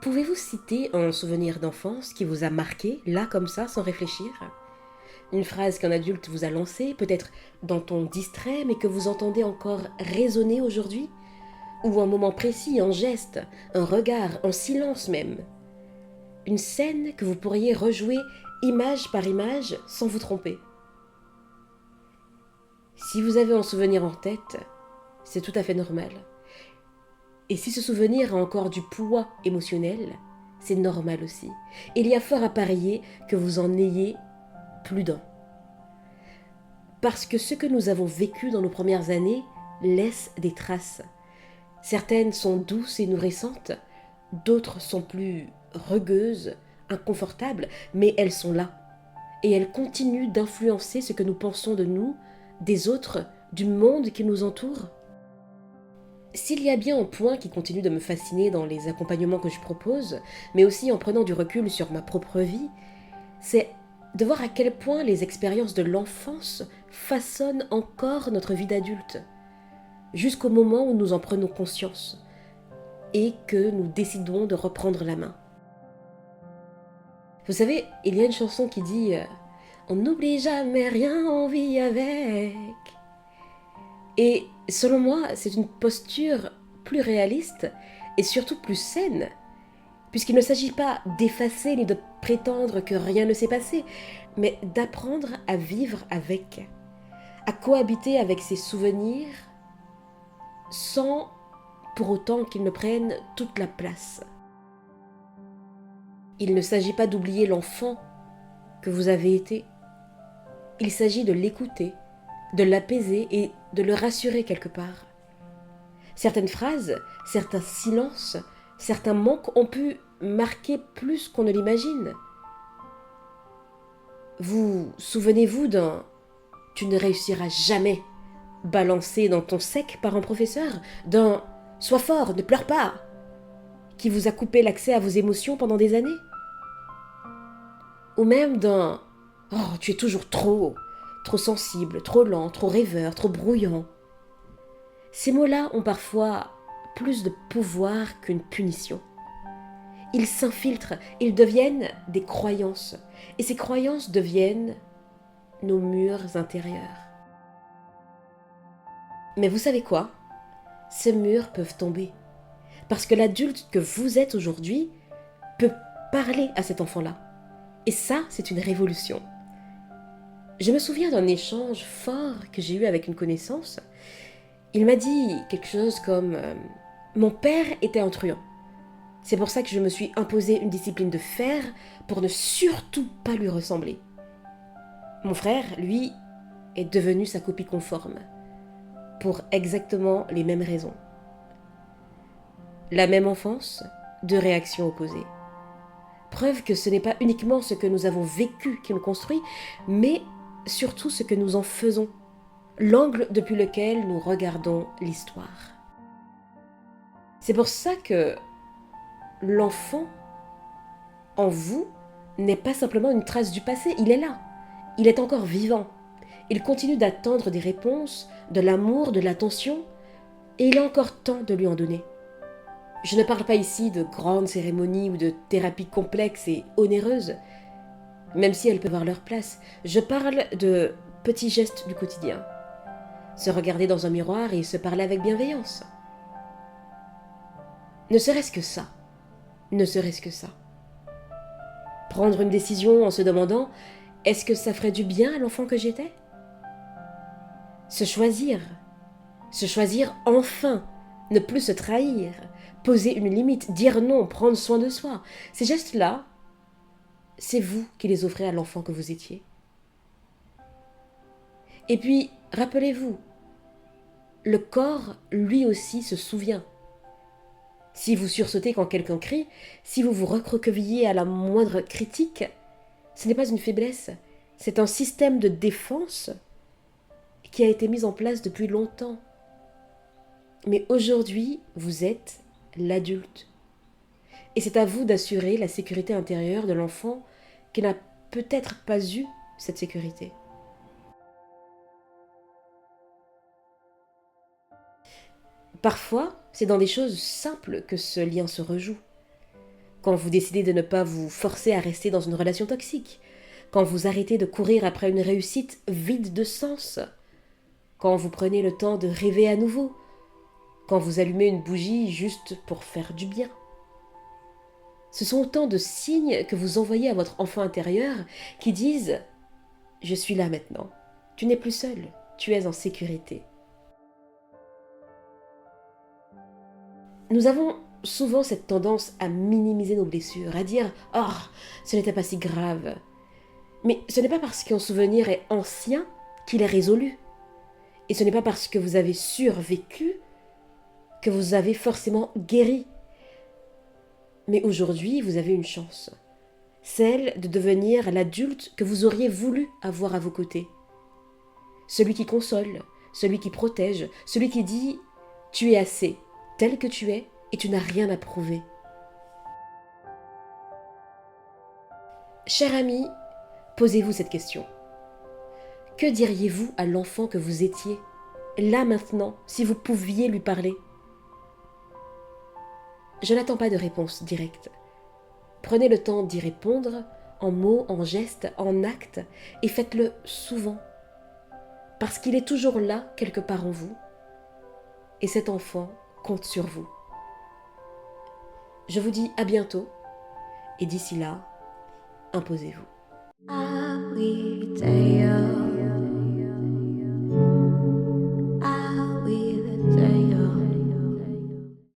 Pouvez-vous citer un souvenir d'enfance qui vous a marqué, là comme ça, sans réfléchir? Une phrase qu'un adulte vous a lancée, peut-être d'un ton distrait, mais que vous entendez encore résonner aujourd'hui? Ou un moment précis, un geste, un regard, un silence même? Une scène que vous pourriez rejouer image par image sans vous tromper? Si vous avez un souvenir en tête, c'est tout à fait normal. Et si ce souvenir a encore du poids émotionnel, c'est normal aussi. Il y a fort à parier que vous en ayez plus d'un. Parce que ce que nous avons vécu dans nos premières années laisse des traces. Certaines sont douces et nourrissantes, d'autres sont plus rugueuses, inconfortables, mais elles sont là. Et elles continuent d'influencer ce que nous pensons de nous, des autres, du monde qui nous entoure. S'il y a bien un point qui continue de me fasciner dans les accompagnements que je propose, mais aussi en prenant du recul sur ma propre vie, c'est de voir à quel point les expériences de l'enfance façonnent encore notre vie d'adulte, jusqu'au moment où nous en prenons conscience et que nous décidons de reprendre la main. Vous savez, il y a une chanson qui dit On n'oublie jamais rien, on vit avec. Et selon moi, c'est une posture plus réaliste et surtout plus saine, puisqu'il ne s'agit pas d'effacer ni de prétendre que rien ne s'est passé, mais d'apprendre à vivre avec, à cohabiter avec ses souvenirs sans pour autant qu'ils ne prennent toute la place. Il ne s'agit pas d'oublier l'enfant que vous avez été. Il s'agit de l'écouter, de l'apaiser et de le rassurer quelque part. Certaines phrases, certains silences, certains manques ont pu marquer plus qu'on ne l'imagine. Vous souvenez-vous d'un « tu ne réussiras jamais » balancé dans ton sec par un professeur, d'un « sois fort, ne pleure pas » qui vous a coupé l'accès à vos émotions pendant des années? Ou même d'un « oh, tu es toujours trop sensible, trop lent, trop rêveur, trop brouillant ». Ces mots-là ont parfois plus de pouvoir qu'une punition. Ils s'infiltrent, ils deviennent des croyances. Et ces croyances deviennent nos murs intérieurs. Mais vous savez quoi? Ces murs peuvent tomber. Parce que l'adulte que vous êtes aujourd'hui peut parler à cet enfant-là. Et ça, c'est une révolution. Je me souviens d'un échange fort que j'ai eu avec une connaissance. Il m'a dit quelque chose comme Mon père était un truand. C'est pour ça que je me suis imposé une discipline de fer pour ne surtout pas lui ressembler. Mon frère, lui, est devenu sa copie conforme, pour exactement les mêmes raisons. La même enfance, deux réactions opposées. Preuve que ce n'est pas uniquement ce que nous avons vécu qui nous construit, mais surtout ce que nous en faisons, l'angle depuis lequel nous regardons l'histoire. C'est pour ça que l'enfant en vous n'est pas simplement une trace du passé, il est là, il est encore vivant. Il continue d'attendre des réponses, de l'amour, de l'attention, et il est encore temps de lui en donner. Je ne parle pas ici de grandes cérémonies ou de thérapies complexes et onéreuses, même si elles peuvent avoir leur place. Je parle de petits gestes du quotidien. Se regarder dans un miroir et se parler avec bienveillance. Ne serait-ce que ça. Ne serait-ce que ça. Prendre une décision en se demandant « Est-ce que ça ferait du bien à l'enfant que j'étais ?» Se choisir enfin, ne plus se trahir, poser une limite, dire non, prendre soin de soi. Ces gestes-là, c'est vous qui les offrez à l'enfant que vous étiez. Et puis, rappelez-vous, le corps, lui aussi, se souvient. Si vous sursautez quand quelqu'un crie, si vous vous recroquevillez à la moindre critique, ce n'est pas une faiblesse, c'est un système de défense qui a été mis en place depuis longtemps. Mais aujourd'hui, vous êtes l'adulte. Et c'est à vous d'assurer la sécurité intérieure de l'enfant qui n'a peut-être pas eu cette sécurité. Parfois, c'est dans des choses simples que ce lien se rejoue. quand vous décidez de ne pas vous forcer à rester dans une relation toxique, quand vous arrêtez de courir après une réussite vide de sens, quand vous prenez le temps de rêver à nouveau, quand vous allumez une bougie juste pour faire du bien. Ce sont autant de signes que vous envoyez à votre enfant intérieur qui disent « Je suis là maintenant, tu n'es plus seul, tu es en sécurité ». Nous avons souvent cette tendance à minimiser nos blessures, à dire « Oh, ce n'était pas si grave ». Mais ce n'est pas parce qu'un souvenir est ancien qu'il est résolu. Et ce n'est pas parce que vous avez survécu que vous avez forcément guéri. Mais aujourd'hui, vous avez une chance. Celle de devenir l'adulte que vous auriez voulu avoir à vos côtés. Celui qui console, celui qui protège, celui qui dit « Tu es assez, tel que tu es, et tu n'as rien à prouver ». Cher ami, posez-vous cette question. Que diriez-vous à l'enfant que vous étiez, là maintenant, si vous pouviez lui parler ? Je n'attends pas de réponse directe. Prenez le temps d'y répondre, en mots, en gestes, en actes, et faites-le souvent. Parce qu'il est toujours là, quelque part en vous, et cet enfant compte sur vous. Je vous dis à bientôt, et d'ici là, imposez-vous.